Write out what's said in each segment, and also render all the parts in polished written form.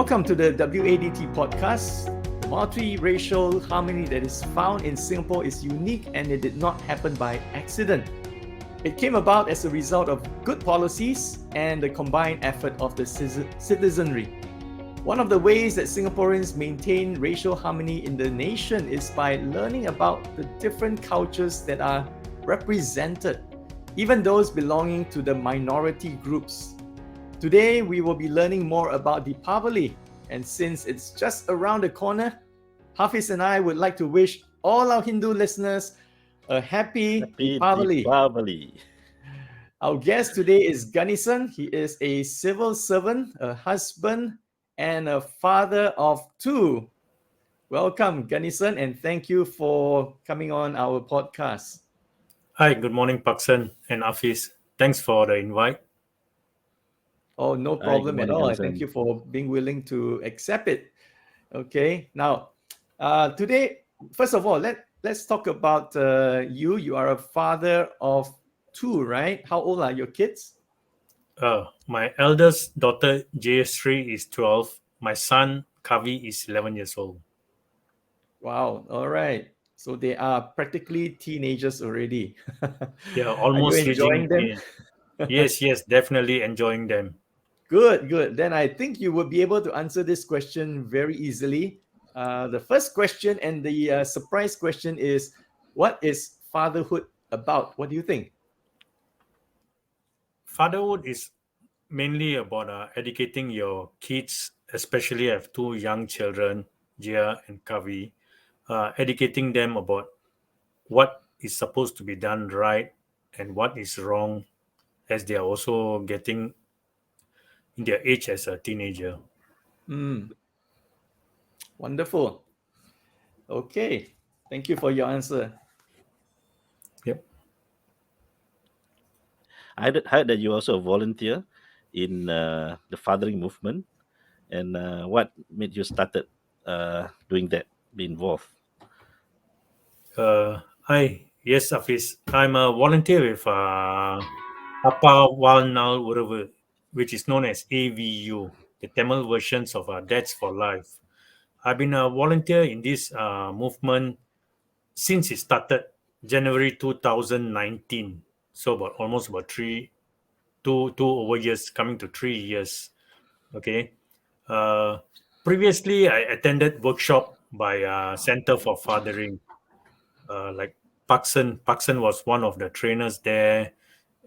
Welcome to the WADT podcast. Multiracial harmony that is found in Singapore is unique and it did not happen by accident. It came about as a result of good policies and the combined effort of the citizenry. One of the ways that Singaporeans maintain racial harmony in the nation is by learning about the different cultures that are represented, even those belonging to the minority groups. Today, we will be learning more about Deepavali, and since it's just around the corner, Hafiz and I would like to wish all our Hindu listeners a happy Deepavali. Our guest today is Ganesan. He is a civil servant, a husband, and a father of two. Welcome, Ganesan, and thank you for coming on our podcast. Hi, good morning, Paksan and Hafiz. Thanks for the invite. Oh, no problem at all. I thank you for being willing to accept it. Okay, now, today, first of all, let's talk about you. You are a father of two, right? How old are your kids? My eldest daughter, JS3, is 12. My son, Kavi, is 11 years old. Wow, all right. So they are practically teenagers already. Yeah, almost are you enjoying them? Yes, definitely enjoying them. Good. Then I think you will be able to answer this question very easily. The first question and the surprise question is, what is fatherhood about? What do you think? Fatherhood is mainly about educating your kids, especially I have two young children, Jia and Kavi, educating them about what is supposed to be done right and what is wrong, as they are also getting in their age as a teenager. Wonderful. Okay. Thank you for your answer. Yep. I heard that you also volunteer in the fathering movement, and what made you started doing that, be involved? Yes, Hafiz. I'm a volunteer with Appa Walnal Uruvu, which is known as AVU, the Tamil versions of Dads for Life. I've been a volunteer in this movement since it started January 2019. So almost about two over years, coming to 3 years. Okay. Previously, I attended workshop by Center for Fathering. Like Paksan was one of the trainers there,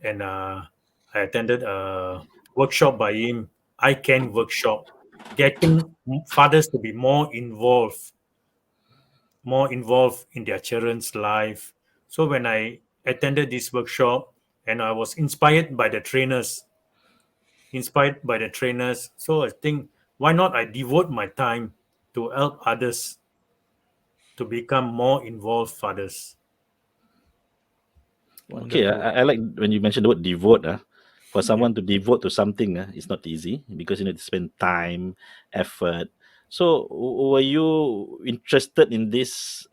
and I attended a workshop by him. I Can workshop, getting fathers to be more involved in their children's life. So when I attended this workshop, and I was inspired by the trainers, so I think, why not I devote my time to help others to become more involved fathers. Okay, I like when you mentioned the word devote. For someone to devote to something, it's not easy because you need to spend time, effort. So, were you interested in this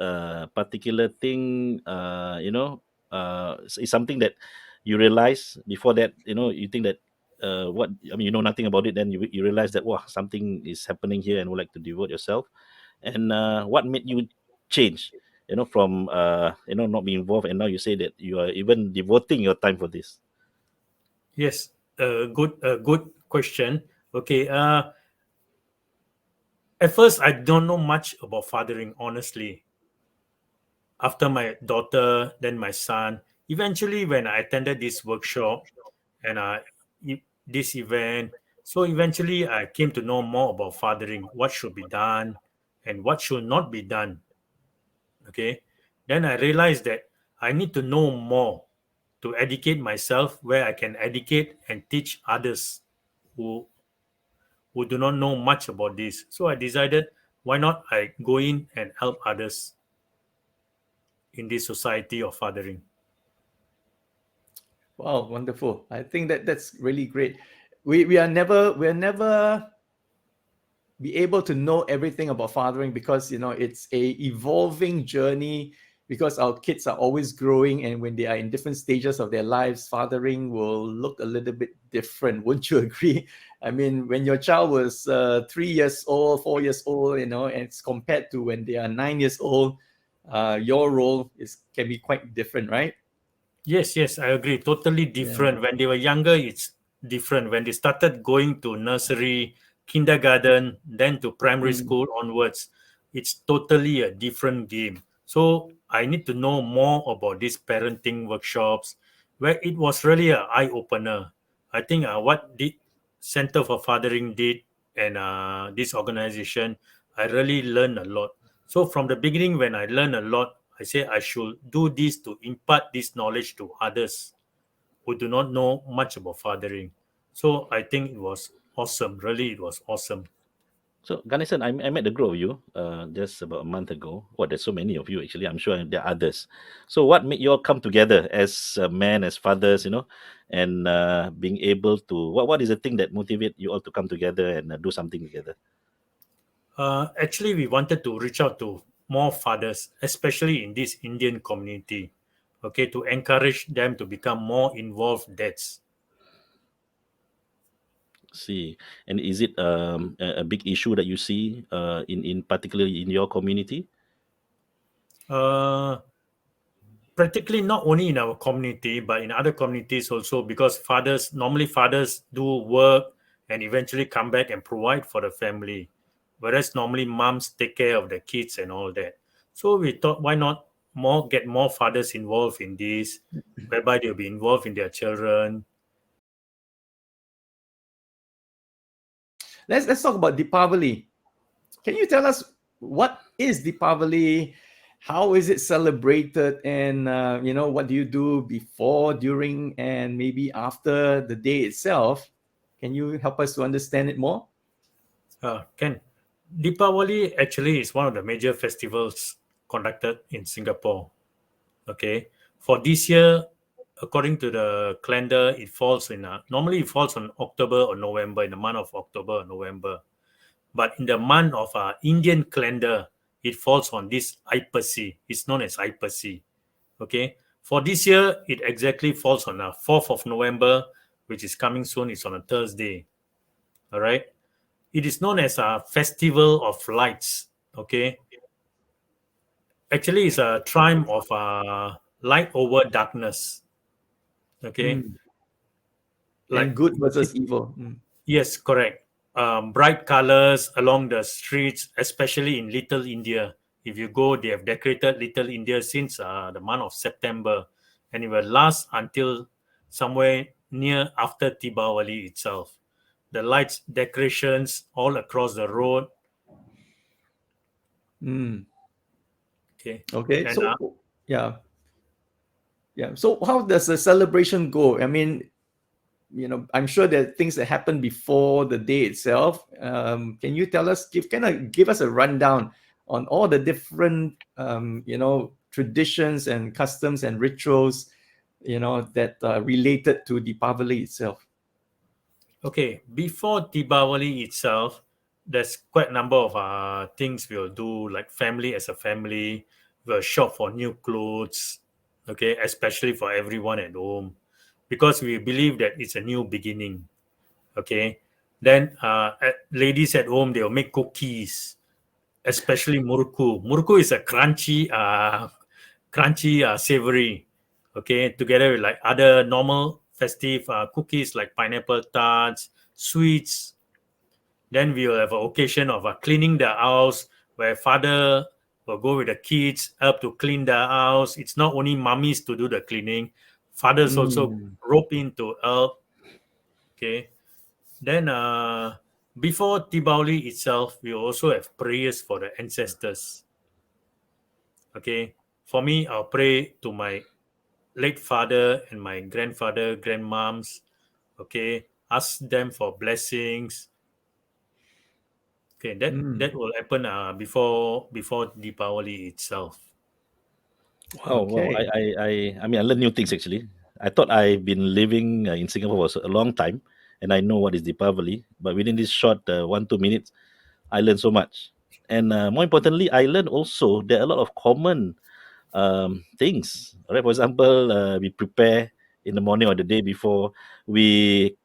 particular thing? Is something that you realize before that? You think that you know nothing about it. Then you realize that wow, something is happening here, and would like to devote yourself. And what made you change? From not being involved, and now you say that you are even devoting your time for this. Yes, good question. Okay, at first I don't know much about fathering, honestly. After my daughter, then my son. Eventually, when I attended this workshop and this event, so eventually I came to know more about fathering, what should be done and what should not be done. Okay, then I realized that I need to know more to educate myself, where I can educate and teach others who do not know much about this. So I decided, why not I go in and help others in this society of fathering. Wow, wonderful. I think that's really great. We are never be able to know everything about fathering because it's a evolving journey. because our kids are always growing, and when they are in different stages of their lives, fathering will look a little bit different. Wouldn't you agree? I mean, when your child was 3 years old, 4 years old, and it's compared to when they are 9 years old, your role can be quite different, right? Yes, I agree. Totally Yeah. different. When they were younger, it's different. When they started going to nursery, kindergarten, then to primary Mm. school onwards, it's totally a different game. So I need to know more about these parenting workshops, where it was really an eye opener. I think what the Center for Fathering did and this organization, I really learned a lot. So from the beginning, when I learned a lot, I say I should do this to impart this knowledge to others who do not know much about fathering. So I think it was awesome. Really, it was awesome. So, Ganesan, I met the group of you just about a month ago. Well, there's so many of you actually. I'm sure there are others. So, what made you all come together as men, as fathers, and being able to? What is the thing that motivate you all to come together and do something together? Actually, we wanted to reach out to more fathers, especially in this Indian community, okay, to encourage them to become more involved dads. See, and is it a big issue that you see in particularly in your community? Uh, Practically not only in our community but in other communities also, because fathers do work and eventually come back and provide for the family, whereas normally moms take care of the kids and all that. So we thought, why not get more fathers involved in this, whereby they'll be involved in their children. Let's talk about Deepavali. Can you tell us what is Deepavali? How is it celebrated? And what do you do before, during, and maybe after the day itself? Can you help us to understand it more? Ken, Deepavali actually is one of the major festivals conducted in Singapore. Okay, for this year, according to the calendar, it falls in normally it falls on October or November, in the month of October or November. But in the month of Indian calendar, it falls on this Aipasi. It's known as Aipasi. Okay, for this year, it exactly falls on the 4th of November, which is coming soon. It's on a Thursday. All right. It is known as a festival of lights. Okay, actually, it's a triumph of light over darkness. Okay, Mm. And like good versus evil. Mm. yes, correct. Bright colors along the streets, especially in Little India. If you go, they have decorated Little India since the month of September, and it will last until somewhere near after Diwali itself. The lights, decorations all across the road. Mm. Okay, Okay. and So, yeah. Yeah. So, how does the celebration go? I mean, I'm sure there are things that happen before the day itself. Can you tell us, give us a rundown on all the different, traditions and customs and rituals, that are related to Deepavali itself? okay, before Diwali itself, there's quite a number of things we'll do, like family as a family. We'll shop for new clothes, okay, especially for everyone at home, because we believe that it's a new beginning, okay. Then ladies at home, they'll make cookies, especially muruku. Muruku is a crunchy, savory, okay, together with like other normal festive cookies like pineapple tarts, sweets. Then we will have an occasion of cleaning the house, where father will go with the kids, help to clean the house. It's not only mummies to do the cleaning, fathers also Mm. rope in to help. Okay. Then before Diwali itself, we also have prayers for the ancestors. Okay. For me, I'll pray to my late father and my grandfather, grandmoms. Okay. Ask them for blessings. Okay, that Mm. will happen before Deepavali itself. Wow, wow. Okay. I mean, I learned new things actually. I thought I've been living in Singapore for a long time, and I know what is Deepavali. But within this short 1 2 minutes, I learned so much. And more importantly, I learned also there are a lot of common things. All right, for example, we prepare in the morning or the day before. We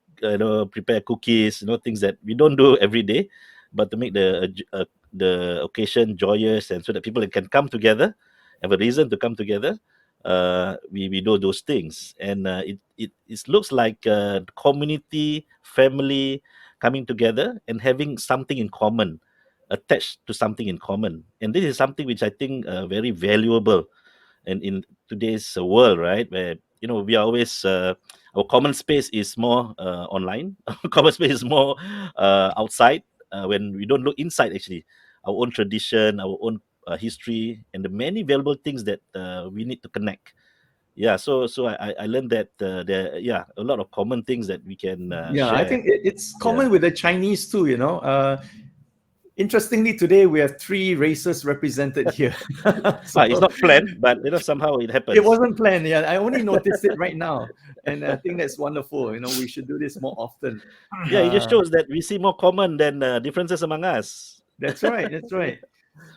prepare cookies, things that we don't do every day, but to make the occasion joyous, and so that people can come together, have a reason to come together. We do those things, and it looks like community, family coming together and having something in common, attached to something in common. And this is something which I think very valuable in today's world, right? Where we are always our common space is more online. Our common space is more outside, when we don't look inside actually our own tradition, our own history, and the many valuable things that we need to connect. Yeah, so I learned that there, yeah, a lot of common things that we can Yeah, I share. think it's Yeah. common with the Chinese too, you know. Interestingly, today we have three races represented here. It's So not planned, but somehow it it happens. wasn't planned. Yeah, I only noticed it right now, and I think that's wonderful. You know, we should do this more often. Yeah, it just Uh, shows that we see more common than differences among us. that's right. That's right.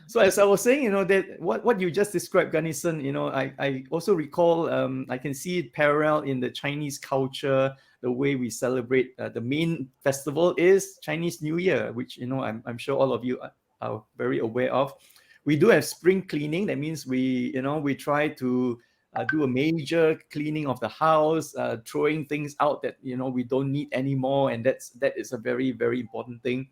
So as I was saying, you know, that what you just described, Ganesan, you know, I also recall, I can see it parallel in the Chinese culture, the way we celebrate. The main festival is Chinese New Year, which, you know, I'm sure all of you are very aware of. We do have spring cleaning. That means we try to do a major cleaning of the house, throwing things out that, you know, we don't need anymore. And that is a very, very important thing.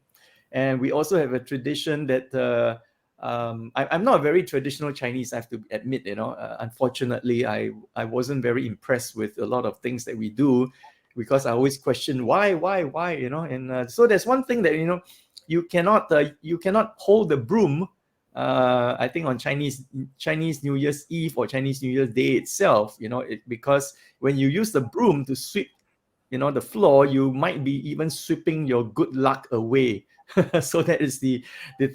And we also have a tradition that I'm not a very traditional Chinese, I have to admit. You know, unfortunately, I wasn't very impressed with a lot of things that we do, because I always question why, you know. And so there's one thing that, you know, you cannot hold the broom. I think on Chinese New Year's Eve or Chinese New Year's Day itself, you know, because when you use the broom to sweep, you know, the floor, you might be even sweeping your good luck away. So that is the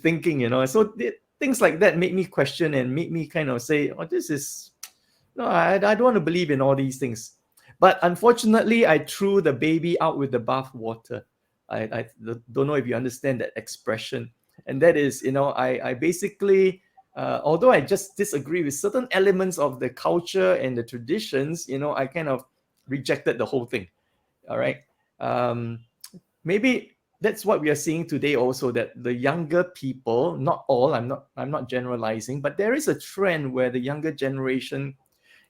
thinking, you know. So things like that make me question and make me kind of say, oh, this is no, I don't want to believe in all these things. But unfortunately, I threw the baby out with the bath water. I don't know if you understand that expression. And that is, you know, I basically, although I just disagree with certain elements of the culture and the traditions, you know, I kind of rejected the whole thing. All right. Um, Maybe that's what we are seeing today also, that the younger people, not all, I'm not generalizing, but there is a trend where the younger generation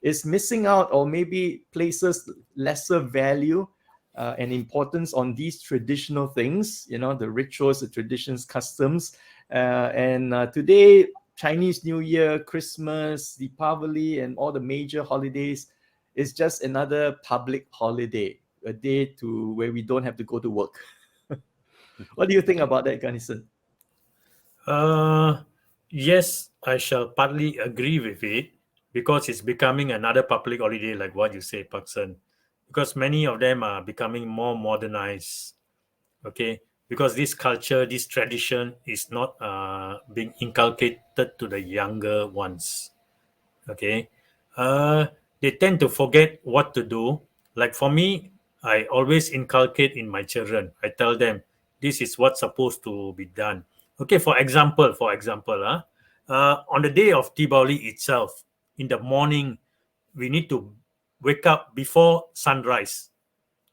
is missing out, or maybe places lesser value and importance on these traditional things, you know, the rituals, the traditions, customs. And today, Chinese New Year, Christmas, Deepavali, and all the major holidays is just another public holiday, a day to where we don't have to go to work. What do you think about that, Ganesan? Uh, yes, I shall partly agree with it because it's becoming another public holiday, like what you say, Paksan. Because many of them are becoming more modernized. Okay, because this culture, this tradition is not being inculcated to the younger ones. Okay, uh, they tend to forget what to do. Like for me, I always inculcate in my children. I tell them this is what's supposed to be done. Okay, on the day of Diwali itself, in the morning, we need to wake up before sunrise.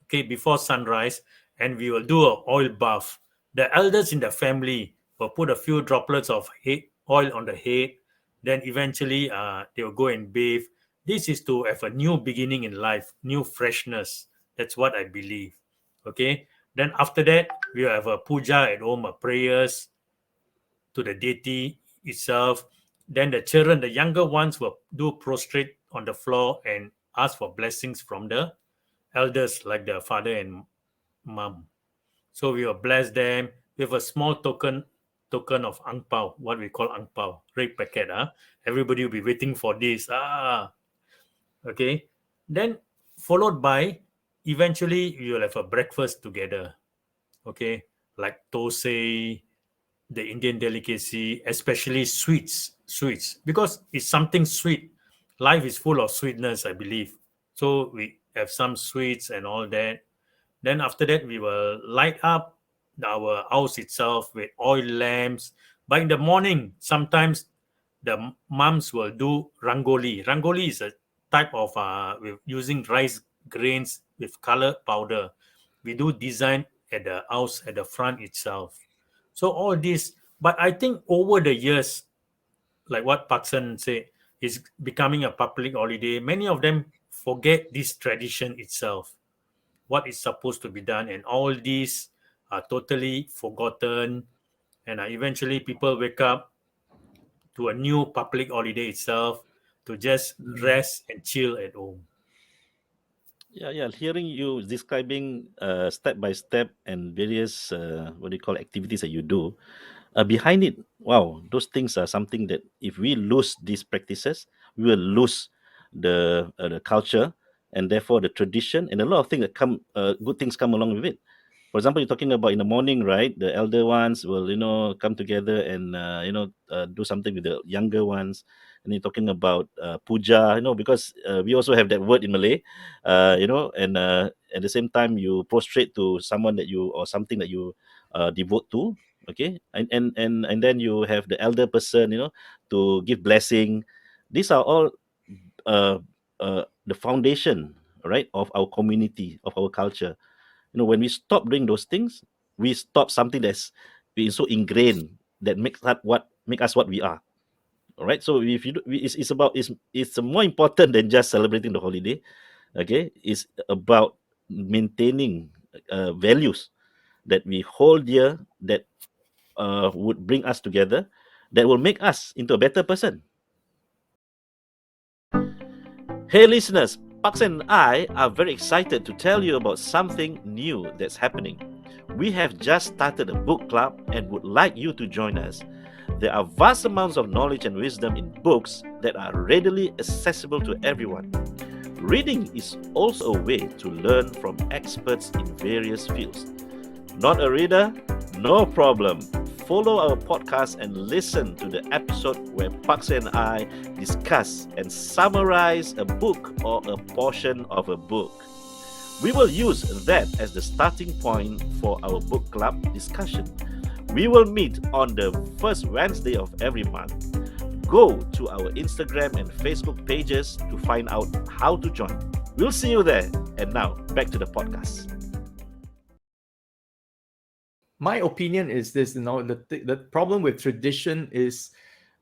Okay, before sunrise, and we will do a oil bath. The elders in the family will put a few droplets of oil on the head. Then eventually, they will go and bathe. This is to have a new beginning in life, new freshness. That's what I believe. Okay. Then after that, we will have a puja at home, a prayers to the deity itself. Then the children, the younger ones, will do prostrate on the floor and ask for blessings from the elders, like the father and mom. So we will bless them with a small token of ang pao, what we call ang pao, red packet. Everybody will be waiting for this. Okay. Then followed by, eventually you will have a breakfast together. Okay, like tosai, the Indian delicacy, especially sweets, because it's something sweet. Life is full of sweetness, I believe. So we have some sweets and all that. Then after that, we will light up our house itself with oil lamps. But in the morning, sometimes the moms will do rangoli. Rangoli is a type of with using rice grains with color powder. We do design at the house at the front itself. So all this, but I think over the years, like what Paksan said, is becoming a public holiday. Many of them forget this tradition itself, what is supposed to be done, and all these are totally forgotten. And eventually, people wake up to a new public holiday itself to just rest and chill at home. Yeah. Hearing you describing step by step and various what do you call activities that you do, behind it, wow, those things are something that if we lose these practices, we will lose the culture, and therefore the tradition, and a lot of things that come, good things come along with it. For example, you're talking about in the morning, right? The elder ones will, come together and do something with the younger ones. And you're talking about puja, because we also have that word in Malay, and at the same time you prostrate to someone that you, or something that you devote to. Okay, and then you have the elder person, to give blessing. These are all uh, the foundation, right, of our community, of our culture. When we stop doing those things, we stop something that's been so ingrained, that make us what we are. All right, so if you do, it's about, it's more important than just celebrating the holiday. Okay, it's about maintaining values that we hold dear, that would bring us together, that will make us into a better person. Hey listeners, Pax and I are very excited to tell you about something new that's happening. We have just started a book club and would like you to join us. There are vast amounts of knowledge and wisdom in books that are readily accessible to everyone. Reading is also a way to learn from experts in various fields. Not a reader? No problem. Follow our podcast and listen to the episode where Pax and I discuss and summarize a book or a portion of a book. We will use that as the starting point for our book club discussion. We will meet on the first Wednesday of every month. Go to our Instagram and Facebook pages to find out how to join. We'll see you there. And now, back to the podcast. My opinion is this: the problem with tradition is,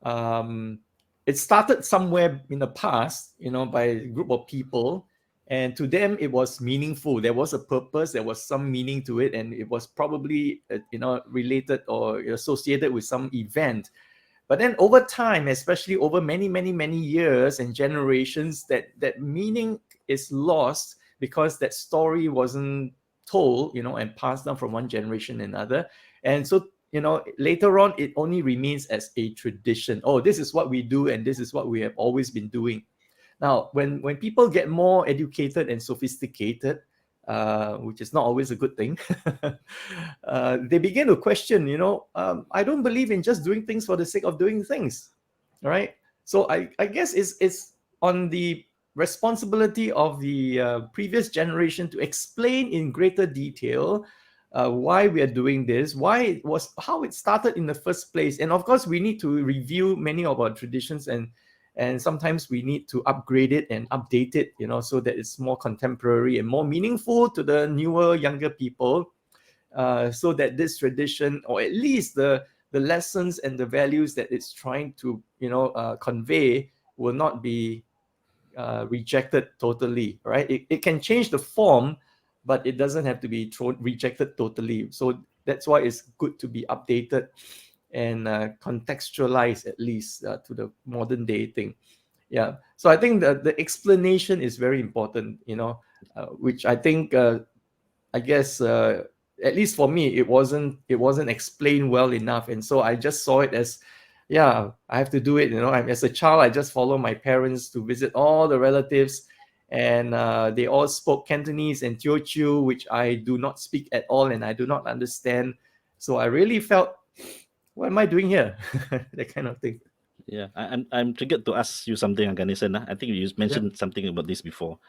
it started somewhere in the past, by a group of people, and to them it was meaningful. There was a purpose, there was some meaning to it, and it was probably related or associated with some event. But then over time, especially over many, many, many years and generations, that meaning is lost because that story wasn't told, and passed down from one generation to another. And so, later on, it only remains as a tradition. Oh, this is what we do, and this is what we have always been doing. Now, when people get more educated and sophisticated, which is not always a good thing, they begin to question, I don't believe in just doing things for the sake of doing things. All right. So I guess it's on the responsibility of the previous generation to explain in greater detail why we are doing this, how it started in the first place. And of course, we need to review many of our traditions, and sometimes we need to upgrade it and update it, so that it's more contemporary and more meaningful to the newer, younger people, so that this tradition, or at least the lessons and the values that it's trying to, convey, will not be rejected totally, right? It can change the form, but it doesn't have to be rejected totally. So that's why it's good to be updated and contextualized, at least to the modern day thing. Yeah. So I think the explanation is very important, which I think, I guess, at least for me, it wasn't explained well enough. And so I just saw it as, yeah, I have to do it. As a child, I just follow my parents to visit all the relatives, and they all spoke Cantonese and Teochew, which I do not speak at all, and I do not understand. So I really felt, what am I doing here? That kind of thing. Yeah, I'm triggered to ask you something, Ganesan. I think you mentioned something about this before.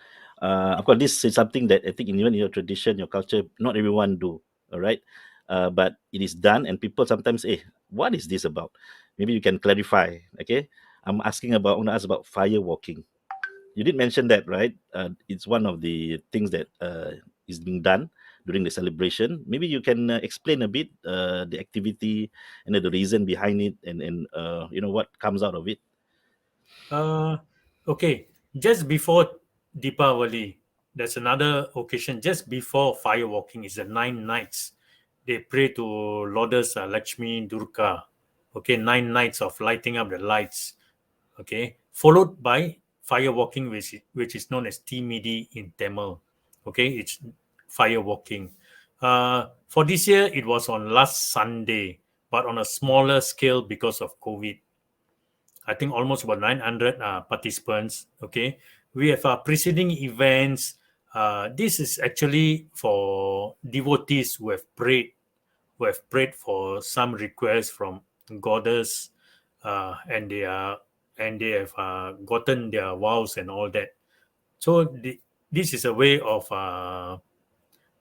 Of course, this is something that I think even in your tradition, your culture, not everyone do. All right, but it is done, and people sometimes, what is this about? Maybe you can clarify. Okay, I'm asking about, I want to ask about fire walking. You did mention that, right? It's one of the things that is being done during the celebration. Maybe you can explain a bit the activity and the reason behind it, and what comes out of it. Uh, okay, just before Deepavali, there's another occasion just before firewalking is the 9 nights. They pray to Lourdes Lakshmi Durga. Okay, 9 nights of lighting up the lights. Okay, followed by firewalking, which is known as Timidi in Tamil. Okay, it's firewalking. For this year, it was on last Sunday, but on a smaller scale because of COVID. I think almost about 900 participants. Okay, we have preceding events. This is actually for devotees who have prayed for some requests from goddess, and they have gotten their vows and all that. So this is a way of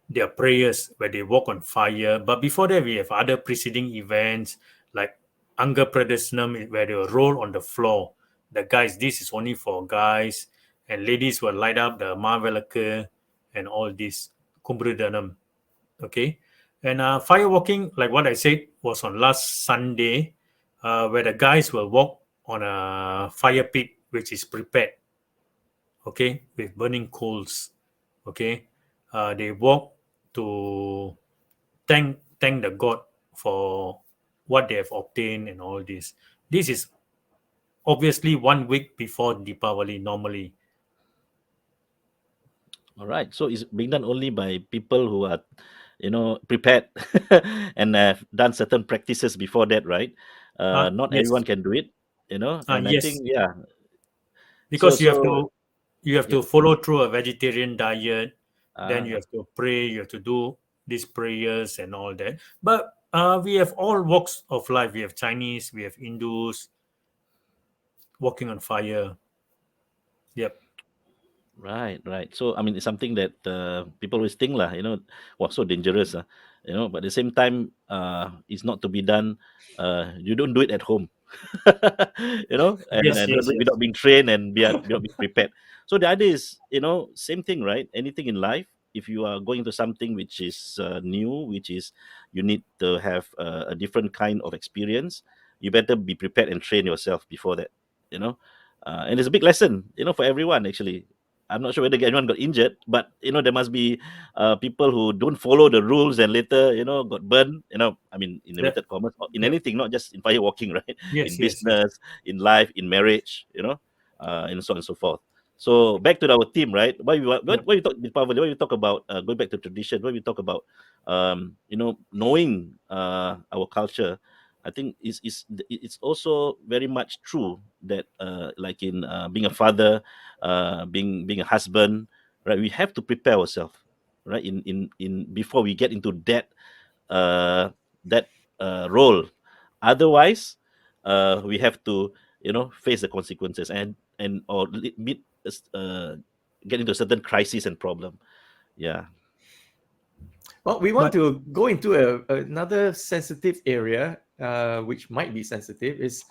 their prayers where they walk on fire. But before that, we have other preceding events like Anga Pradesnam, where they will roll on the floor. The guys, this is only for guys, and ladies will light up the Mavelaka and all this. Kumbrudanam. Okay. And firewalking, like what I said, was on last Sunday, where the guys will walk on a fire pit which is prepared, okay, with burning coals. Okay. They walk to thank the god for what they have obtained and all this. This is obviously 1 week before Deepavali normally. All right. So it's being done only by people who are, prepared and have done certain practices before that, right? Not everyone Yes. can do it, and I Yes. think, yeah. So, Because you have so, to you have yeah. to follow through a vegetarian diet, then you Ah, have to pray, you have to do these prayers and all that. But we have all walks of life. We have Chinese, we have Hindus walking on fire. Yep. right, right. So, I mean, it's something that people always think, lah, wow, so dangerous, but at the same time, it's not to be done. You don't do it at home, and, Yes, and don't yes, do it yes. without being trained and not being prepared. So the idea is, same thing, right? Anything in life, if you are going to something which is new, which is you need to have a different kind of experience, you better be prepared and train yourself before that, you know. And it's a big lesson, for everyone actually. I'm not sure whether anyone got injured, but there must be people who don't follow the rules and later got burned. I mean, in Yep. inverted commas, in Yep. anything, not just in firewalking, right? In Yes, yes, yes. business, in life, in marriage, and so on and so forth. So back to our team, right? Yep. Why you talk Deepavali? Why you talk about going back to tradition? Why we talk about knowing our culture? I think it's also very much true that like in being a father, being a husband, right? We have to prepare ourselves, right? In before we get into uh, that role. Otherwise, we have to face the consequences and or meet get into a certain crisis and problem. Yeah. Well, we want But to go into another sensitive area, which might be sensitive. Is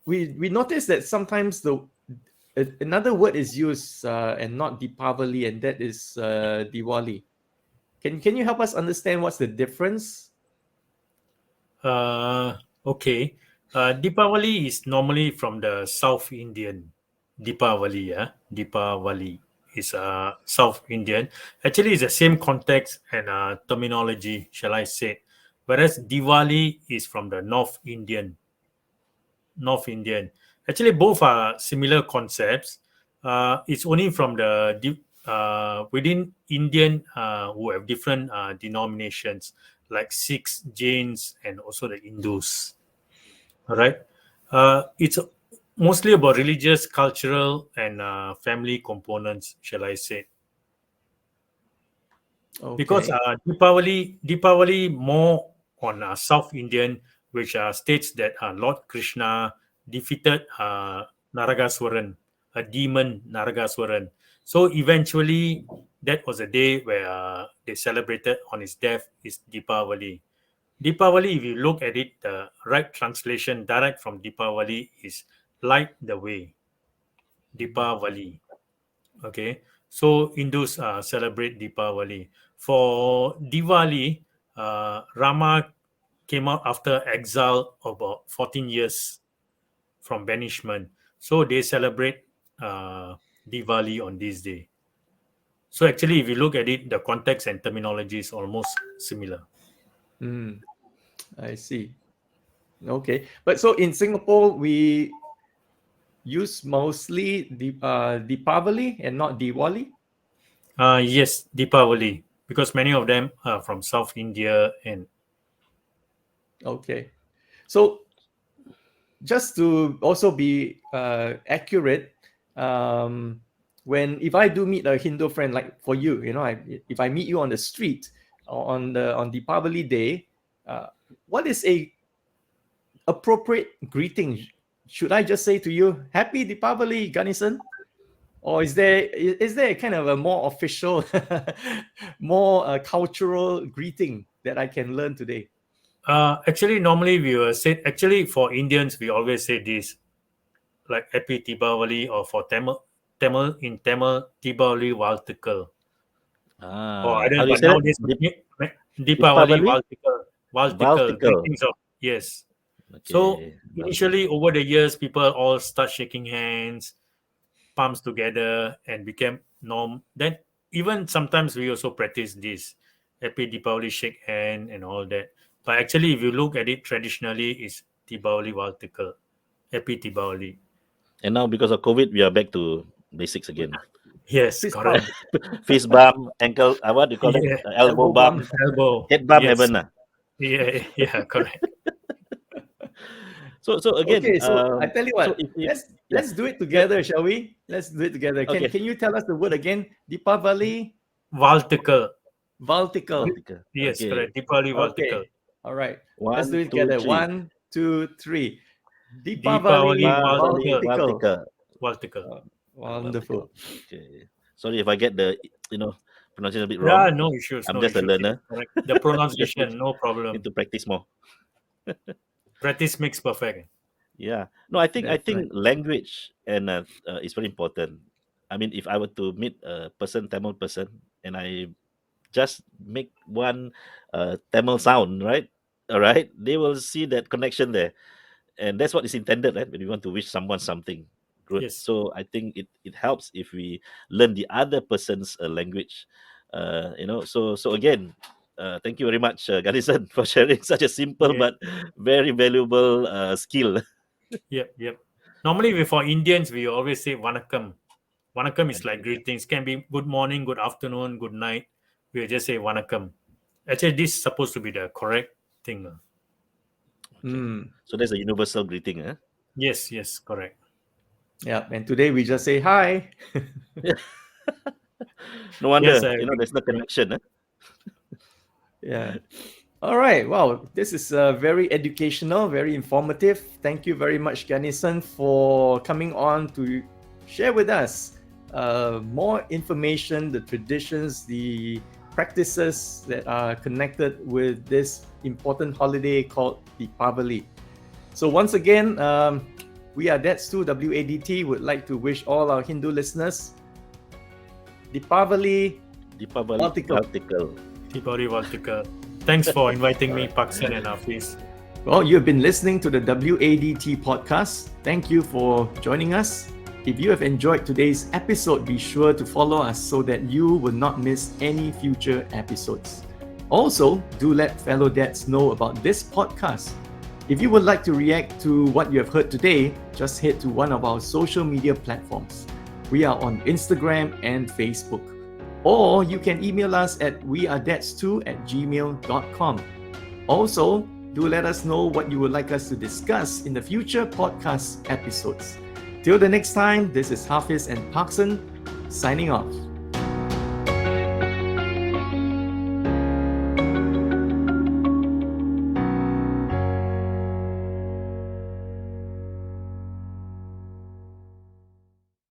we notice that sometimes another word is used and not Deepavali, and that is Diwali. Can you help us understand what's the difference? okay, Deepavali is normally from the South Indian. Deepavali, yeah, Deepavali is South Indian. Actually, it's the same context and terminology, shall I say? Whereas Diwali is from the North Indian. North Indian. Actually, both are similar concepts. It's only from within Indian who have different denominations like Sikhs, Jains, and also the Hindus. All right. It's mostly about religious, cultural, and family components, shall I say? Because Okay. Deepavali more on South Indian, which states that Lord Krishna defeated Naragaswaran, a demon Naragaswaran. So eventually, that was a day where they celebrated on his death is Deepavali. Deepavali, if you look at it, the right translation direct from Deepavali is light the way. Deepavali. Okay. So Hindus celebrate Deepavali. For Diwali, Rama came out after exile of about 14 years from banishment. So they celebrate Diwali on this day. So actually, if you look at it, the context and terminology is almost similar. I see. Okay, but so in Singapore, we use mostly Deepavali and not Diwali. Yes, Deepavali, because many of them are from South India and Okay, so just to also be accurate, when if I do meet a Hindu friend, like for you, if I meet you on the street on Deepavali day, what is a appropriate greeting? Should I just say to you, Happy Deepavali, Ganesan? Or is there a kind of a more official, more cultural greeting that I can learn today? actually normally we will say, actually for Indians we always say this, like Happy Deepavali, or for Tamil in Tamil Deepavali Valtukal. Or I How don't know, do you but say that? nowadays Deepavali Deepavali? Valtukal, Baltical. greetings of, yes. So Okay. initially over the years people all start shaking hands, palms together, and became norm. Then even sometimes we also practice this Happy Deepavali shake hand and all that. But actually, if you look at it traditionally, it's Deepavali Valtikal, Happy Deepavali. And now because of COVID, we are back to basics again. Yes, Fist correct. bump, Fist bump, ankle, what do you call that? Yeah, Elbow elbow bump, bump. elbow. head bump, Yes, heaven. yeah, yeah, correct. So again, Okay, so I tell you so what, if yeah, let's do it yeah, together, shall we? Let's do it together. Can okay, can you tell us the word again? Deepavali Valtikal. Valtical. Baltica. Yes, Okay, correct. Deepavali Valtikal. Okay. All right. Let's do one, it two, together. three. 1, 2, 3. Deepavali Deepavali Deepavali Valtikal. Valtical. Baltica. Valtikal. Wonderful. Baltica. Okay. Sorry if I get the pronunciation a bit Yeah, wrong. no issues, I'm no just a issues. Yeah, learner. correct. The Just pronunciation, no need problem. to practice more. Practice makes perfect. Yeah. No, I That's right. think language and is very important. I mean, if I were to meet a person, Tamil person, and I just make one Tamil sound, right? All right, they will see that connection there, and that's what is intended, right? When we want to wish someone something good. Yes. So I think it helps if we learn the other person's language. So again. Thank you very much, Ganesan, for sharing such a simple Yeah. but very valuable skill. Yep. Yep. Normally, for Indians, we always say "vanakkam." Vanakkam is Thank like you. greetings. Can be good morning, good afternoon, good night. We just say "vanakkam." Actually, this is supposed to be the correct thing. Okay. Mm. So that's a universal greeting, huh? Yes. Yes. Correct. Yeah. And today we just say hi. No Yes, wonder, I agree. there's no Yeah. connection, huh? Yeah. All right. Wow. This is very educational, very informative. Thank you very much, Ganesan, for coming on to share with us more information, the traditions, the practices that are connected with this important holiday called Deepavali. So once again, we are That's 2 WADT would like to wish all our Hindu listeners Deepavali Deepavali Baltical. Baltical. Deepavali Valtikal. Thanks for inviting me, Paksan and Hafiz. Well, you've been listening to the WADT podcast. Thank you for joining us. If you have enjoyed today's episode, be sure to follow us so that you will not miss any future episodes. Also, do let fellow dads know about this podcast. If you would like to react to what you have heard today, just head to one of our social media platforms. We are on Instagram and Facebook. Or you can email us at wearedads2@gmail.com. Also, do let us know what you would like us to discuss in the future podcast episodes. Till the next time, this is Hafiz and Paksan signing off.